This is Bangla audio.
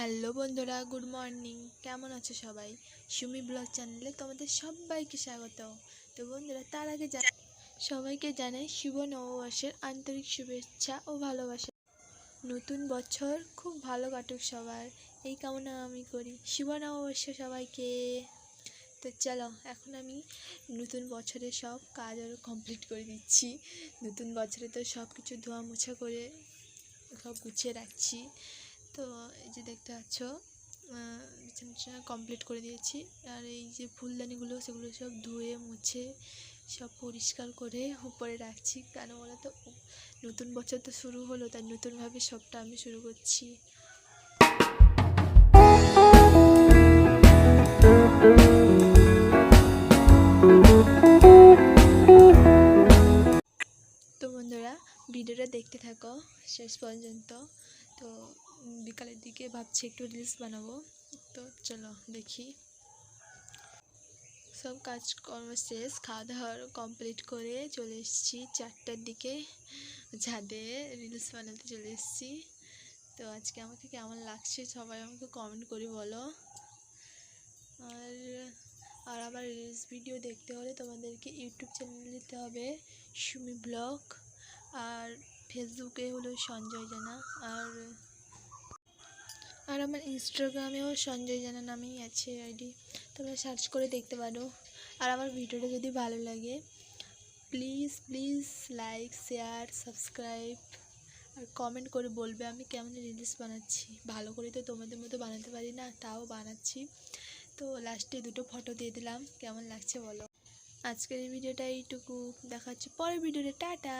হ্যালো বন্ধুরা, গুড মর্নিং। কেমন আছো সবাই? সুমি ব্লগ চ্যানেলে তোমাদের সবাইকে স্বাগত। তো বন্ধুরা, তার আগে সবাইকে জানাই শুভ নববর্ষের আন্তরিক শুভেচ্ছা ও ভালোবাসা। নতুন বছর খুব ভালো কাটুক সবার, এই কামনা আমি করি। শুভ নববর্ষ সবাইকে। তো চলো, এখন আমি নতুন বছরে সব কাজ আরও কমপ্লিট করে দিচ্ছি। নতুন বছরে তো সব কিছু ধোয়া মোছা করে সব গুছিয়ে রাখছি। তো এই যে দেখতে পাচ্ছ, বিছানা কমপ্লিট করে দিয়েছি। আর এই যে ফুলদানিগুলো, সেগুলো সব ধুয়ে মুছে সব পরিষ্কার করে উপরে রাখছি। কেন বলো তো, নতুন বছর তো শুরু হলো, তাই নতুনভাবে সবটা আমি শুরু করছি। তো বন্ধুরা, ভিডিওটা দেখতে থাকো শেষ পর্যন্ত। তো বিকালের দিকে ভাবছি একটু রিলস বানাবো। তো চলো দেখি। সব কাজকর্ম শেষ, খাওয়া দাওয়া কমপ্লিট করে চলে এসেছি 4টার দিকে ছাদে রিলস বানাতে চলে এসেছি। তো আজকে আমাকে কেমন লাগছে সবাই আমাকে কমেন্ট করে বলো। আর আর আমার রিলস ভিডিও দেখতে হলে তোমাদেরকে ইউটিউব চ্যানেল দিতে হবে সুমি ব্লগ, আর ফেসবুকে হলো সঞ্জয় জানা, আর আমার ইনস্টাগ্রামেও সঞ্জয় জানা নামেই আছে আইডি, তোমরা সার্চ করে দেখতে পারো। আর আমার ভিডিওটা যদি ভালো লাগে please please like, share, subscribe আর কমেন্ট করে বলবে আমি কেমন রিলস বানাচ্ছি। ভালো করে তো তোমাদের মতো বানাতে পারি না, তাও বানাচ্ছি। তো লাস্টে দুটো ফটো দিয়ে দিলাম, কেমন লাগছে বলো। আজকের এই ভিডিওটা এইটুকু, দেখা হচ্ছে পরের ভিডিওতে। টাটা।